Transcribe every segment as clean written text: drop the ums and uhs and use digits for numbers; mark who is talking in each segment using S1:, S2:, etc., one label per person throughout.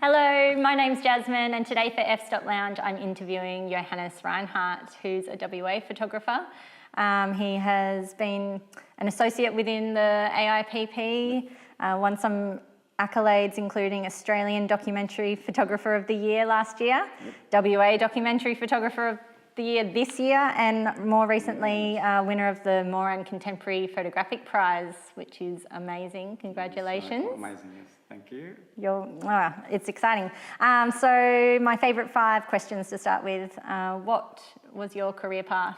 S1: Hello, my name's Jasmine, and today for F Lounge I'm interviewing Johannes Reinhart, who's a WA photographer. He has been an associate within the AIPP, won some accolades including Australian Documentary Photographer of the Year last year, WA Documentary Photographer of the Year this year, and more recently winner of the Moran Contemporary Photographic Prize, which is amazing. Congratulations.
S2: It's amazing, yes. Thank you.
S1: It's exciting. So my favourite 5 questions to start with. What was your career path?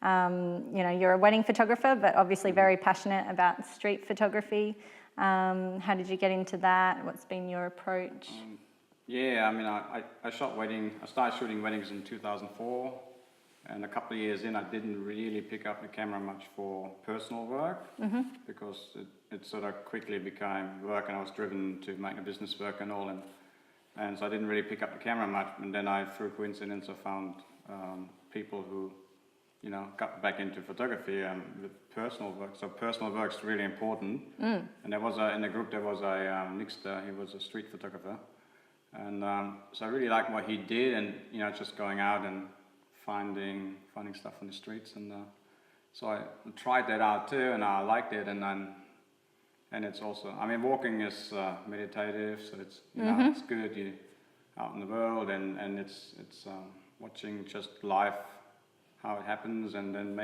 S1: You're a wedding photographer, but obviously very passionate about street photography. How did you get into that? What's been your approach?
S2: I shot weddings. I started shooting weddings in 2004, and a couple of years in, I didn't really pick up the camera much for personal work because it sort of quickly became work, and I was driven to make the business work and all, and so I didn't really pick up the camera much. And then through coincidence, I found people who, got back into photography with personal work. So personal work's really important. And there was in the group there was a Nixter. He was a street photographer, and so I really liked what he did, and just going out and finding stuff on the streets, and so I tried that out too, and I liked it, and it's also, walking is meditative, so it's it's good. You're out in the world, and it's watching just life, how it happens, and then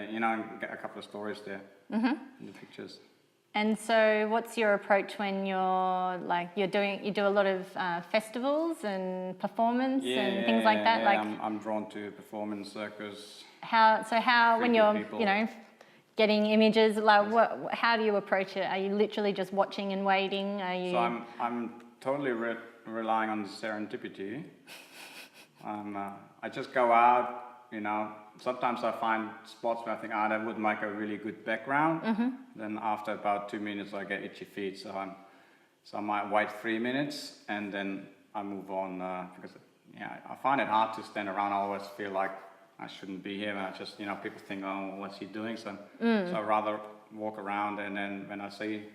S2: get a couple of stories there in the pictures.
S1: And so what's your approach when you do a lot of festivals and performance and things like that?
S2: I'm drawn to performance, circus.
S1: How when you're
S2: people.
S1: Getting images, how do you approach it? Are you literally just watching and waiting?
S2: So I'm totally relying on serendipity. I just go out. Sometimes I find spots where I think, that would make a really good background. Then after about 2 minutes, I get itchy feet. So I might wait 3 minutes, and then I move on because I find it hard to stand around. I always feel like I shouldn't be here. And I just people think, oh, what's he doing? So I'd rather walk around, and then when I see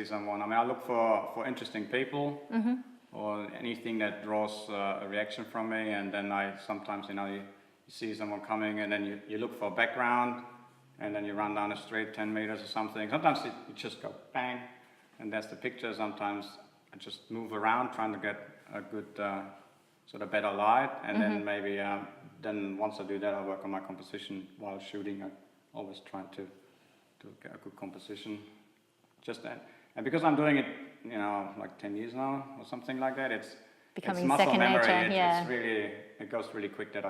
S2: someone, I look for interesting people or anything that draws a reaction from me, and then I sometimes you see someone coming, and then you look for a background, and then you run down the street 10 meters or something. Sometimes you just go bang, and that's the picture. Sometimes I just move around trying to get a good sort of better light, and then maybe then once I do that, I work on my composition while shooting. I always try to get a good composition. Just that, and because I'm doing it, like 10 years now or something like that, it's
S1: becoming
S2: muscle
S1: second
S2: memory.
S1: nature.
S2: It goes really quick that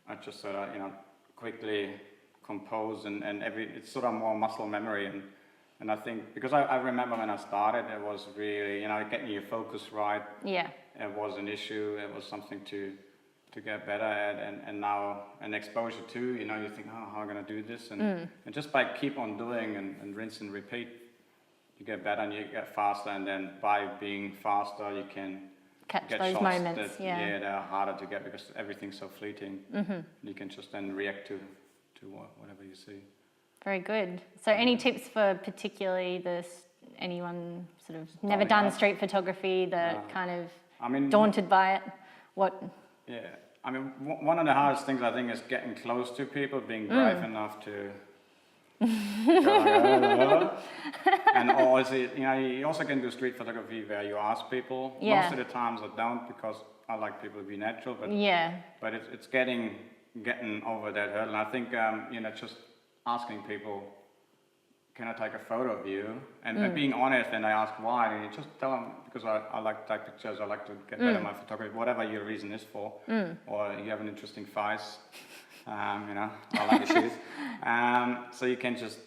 S2: I just sort of quickly compose, and it's sort of more muscle memory, and I think because I remember when I started, it was really getting your focus right. It was an issue. It was something to get better at, and now an exposure to you think, how am I going to do this, and just by keep on doing and rinse and repeat, you get better and you get faster, and then by being faster you can
S1: catch
S2: get
S1: those
S2: shots
S1: moments.
S2: that they're harder to get because everything's so fleeting. You can just then react to whatever you see.
S1: Very good. So any tips for particularly anyone sort of never done street photography, kind of daunted by it?
S2: One of the hardest things I think is getting close to people, being brave enough to and also, you also can do street photography where you ask people. Most of the times I don't, because I like people to be natural, but it's getting over that hurdle. And I think just asking people, can I take a photo of you, and being honest, and I ask why, and you just tell them, because I like to take pictures, I like to get better at my photography, whatever your reason is for, or you have an interesting face. I like your shoes. So you can just,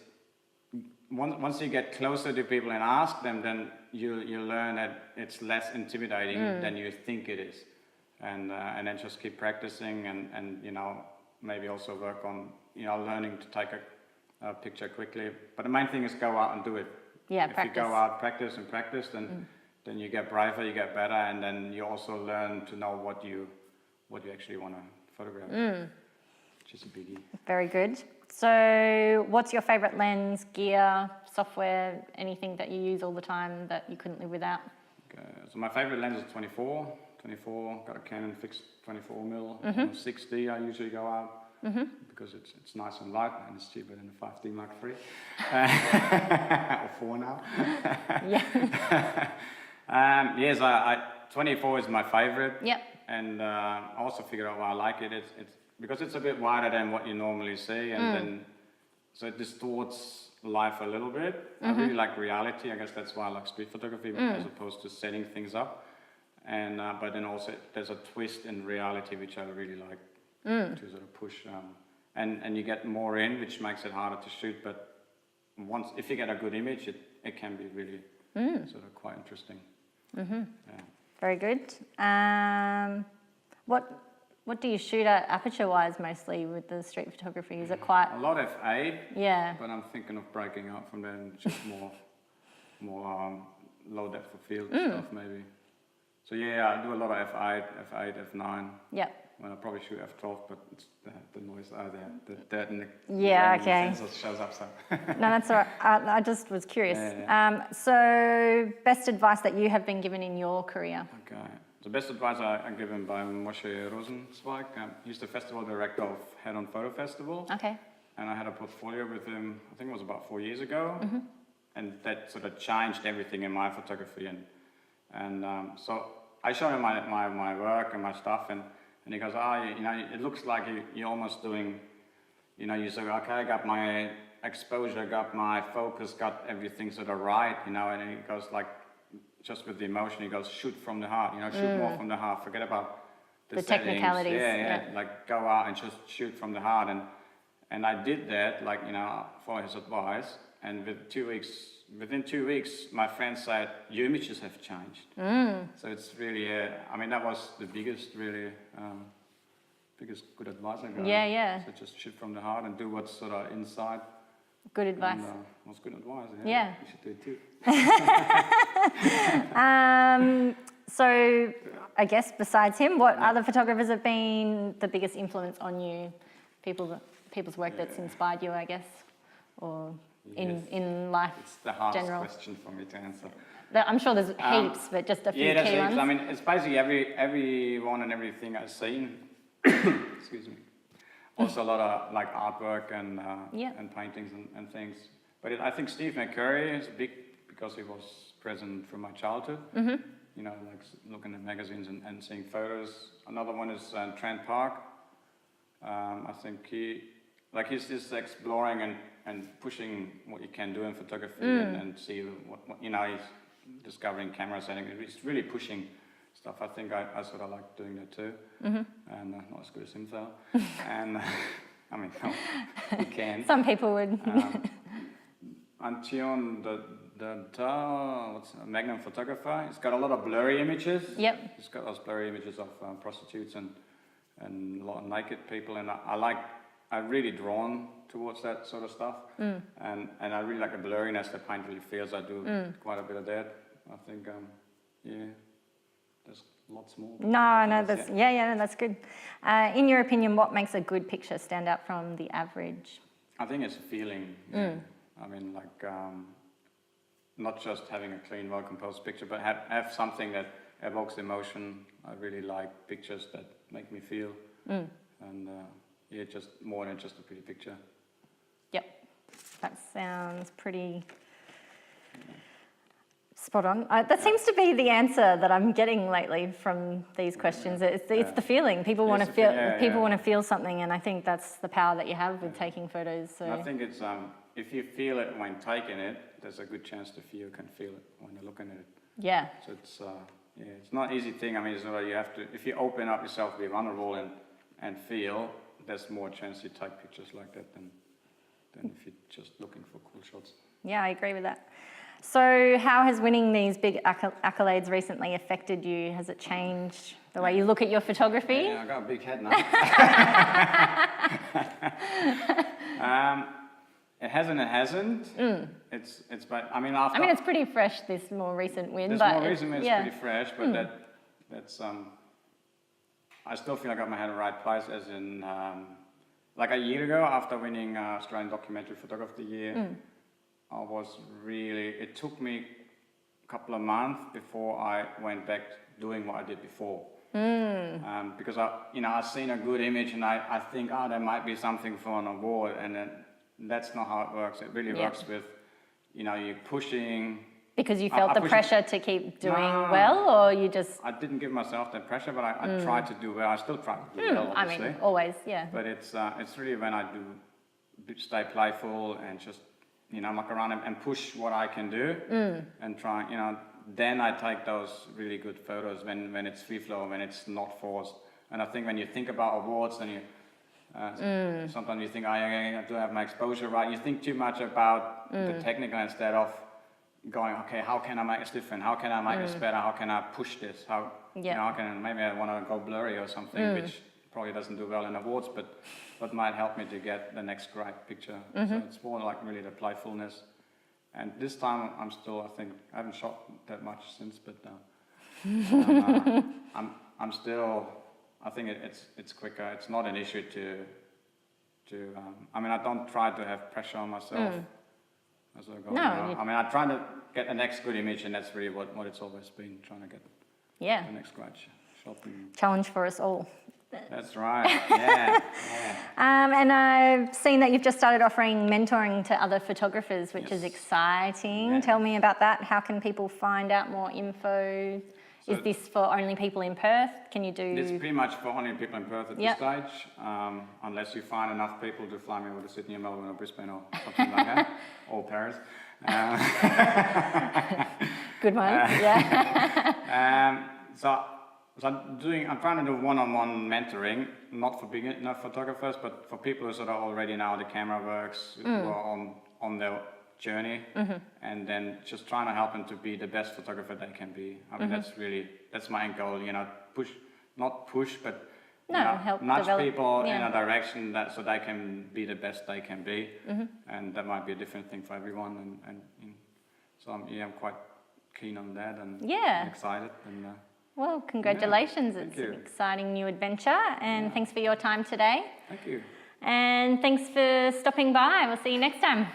S2: once you get closer to people and ask them, then you learn that it's less intimidating than you think it is. And then just keep practicing, and maybe also work on, learning to take a picture quickly. But the main thing is go out and do it. If
S1: practice.
S2: You go out, practice, then you get braver, you get better, and then you also learn to know what you actually want to photograph. Which is a biggie. Very
S1: good. So what's your favourite lens, gear, software, anything that you use all the time that you couldn't live without?
S2: So my favorite lens is 24. 24, got a Canon fixed 24mm. 60 I usually go out because it's nice and light and it's cheaper than the 5D Mark III. Or 4 now.
S1: Yeah.
S2: Yes, 24 is my favorite.
S1: Yep.
S2: And I also figured out why I like it. It's because it's a bit wider than what you normally see, and then so it distorts life a little bit. I really like reality. I guess that's why I like street photography as opposed to setting things up. And but then also there's a twist in reality which I really like to sort of push. And you get more in, which makes it harder to shoot. But if you get a good image, it can be really sort of quite interesting. Yeah.
S1: Very good. What do you shoot at aperture-wise mostly with the street photography? Is it quite...
S2: A lot f8.
S1: Yeah.
S2: But I'm thinking of breaking out from there and just more low depth of field stuff maybe. So yeah, I do a lot of f8, F9.
S1: Yep.
S2: Well, I probably shoot f12, but it's the noise there, the dirt and the sensor shows up. So.
S1: No, that's all right. I just was curious.
S2: Yeah.
S1: So, best advice that you have been given in your career?
S2: Okay. The best advice I'm given by Moshe Rosenzweig. He's the festival director of Head On Photo Festival.
S1: Okay.
S2: And I had a portfolio with him, I think it was about 4 years ago. And that sort of changed everything in my photography. And so I showed him my work and my stuff, and he goes, it looks like you're almost doing, you say, okay, I got my exposure, got my focus, got everything sort of right, and he goes like, just with the emotion, he goes, shoot from the heart, shoot more from the heart, forget about the settings.
S1: Technicalities.
S2: Yeah, like go out and just shoot from the heart, and I did that, like, for his advice, and within 2 weeks, my friends said, your images have changed. So it's really, that was the biggest good advice I got.
S1: Yeah.
S2: So just shoot from the heart and do what's sort of inside.
S1: Good advice.
S2: And, was good advice,
S1: Yeah.
S2: You should do it too.
S1: So, I guess besides him, what other photographers have been the biggest influence on you? People's work that's inspired you, I guess, or in life.
S2: It's the hardest
S1: general
S2: question for me to answer.
S1: I'm sure there's heaps, but just a few
S2: there's
S1: key
S2: heaps.
S1: ones.
S2: It's basically everyone and everything I've seen. Excuse me. Also a lot of like artwork and paintings and things. But I think Steve McCurry is big because he was present from my childhood. Like looking at magazines and seeing photos. Another one is Trent Park. I think he's just exploring and pushing what you can do in photography and see what he's discovering camera settings. He's really pushing stuff. I think I sort of like doing that too. And not as good as him though. And you can.
S1: Some people would.
S2: Antion, what's a Magnum photographer? He's got a lot of blurry images.
S1: Yep.
S2: He's got those blurry images of prostitutes and a lot of naked people, and I'm really drawn towards that sort of stuff. And I really like the blurriness that paint really feels. I do quite a bit of that. I think, there's lots more.
S1: No, that's that's good. In your opinion, what makes a good picture stand out from the average?
S2: I think it's a feeling. Not just having a clean, well-composed picture, but have something that evokes emotion. I really like pictures that make me feel. And just more than just a pretty picture.
S1: Yep, that sounds pretty spot on. That seems to be the answer that I'm getting lately from these questions. It's the feeling. People want to feel. People want to feel something, and I think that's the power that you have with taking photos. So
S2: I think it's if you feel it when taking it, there's a good chance you can feel it when you're looking at it.
S1: Yeah.
S2: So it's not an easy thing. It's not, you have to, if you open up yourself, be vulnerable and feel, there's more chance you take pictures like that than if you're just looking for cool shots.
S1: Yeah, I agree with that. So how has winning these big accolades recently affected you? Has it changed the way you look at your photography?
S2: Yeah, I got a big head now. It hasn't. It's after.
S1: It's pretty fresh, this more recent win.
S2: This more recent win is pretty fresh, but that's I still feel I got my head in the right place, as in like a year ago after winning Australian Documentary Photographer of the Year. It took me couple of months before I went back doing what I did before. Because I've seen a good image and I think, there might be something for an award, and then that's not how it works. It really works with, you're pushing.
S1: Because you felt the pressure to keep doing well, or you just...
S2: I didn't give myself that pressure, but I tried to do well. I still try to do well, obviously.
S1: I mean, always, yeah.
S2: But it's really when I do stay playful and just, muck around and push what I can do and try, then I take those really good photos when it's free flow, when it's not forced. And I think when you think about awards, then you sometimes you think, I do have my exposure right. You think too much about the technical instead of going, okay, how can I make this different? How can I make this better? How can I push this? How maybe I want to go blurry or something, which probably doesn't do well in awards, but might help me to get the next great picture. So it's more like really the playfulness. And this time I haven't shot that much since, but I'm still, I think it's quicker. It's not an issue I don't try to have pressure on myself as I go. I try to get the next good image, and that's really what it's always been, trying to get the next great shot.
S1: Challenge for us all.
S2: That's right, yeah.
S1: And I've seen that you've just started offering mentoring to other photographers, which is exciting. Yeah. Tell me about that. How can people find out more info? So is this for only people in Perth? Can you do...
S2: It's pretty much for only people in Perth at this stage, unless you find enough people to fly me over to Sydney or Melbourne or Brisbane or something like that, or Paris.
S1: Good one,
S2: So I'm trying to do one-on-one mentoring, not for photographers, but for people who sort of already know how the camera works, who are on their journey, and then just trying to help them to be the best photographer they can be. That's my end goal, not push, but
S1: help
S2: nudge
S1: develop,
S2: people in a direction so they can be the best they can be, and that might be a different thing for everyone, so I'm quite keen on that, and I'm excited.
S1: Well, congratulations. It's an exciting new adventure, and thanks for your time today.
S2: Thank you.
S1: And thanks for stopping by. We'll see you next time.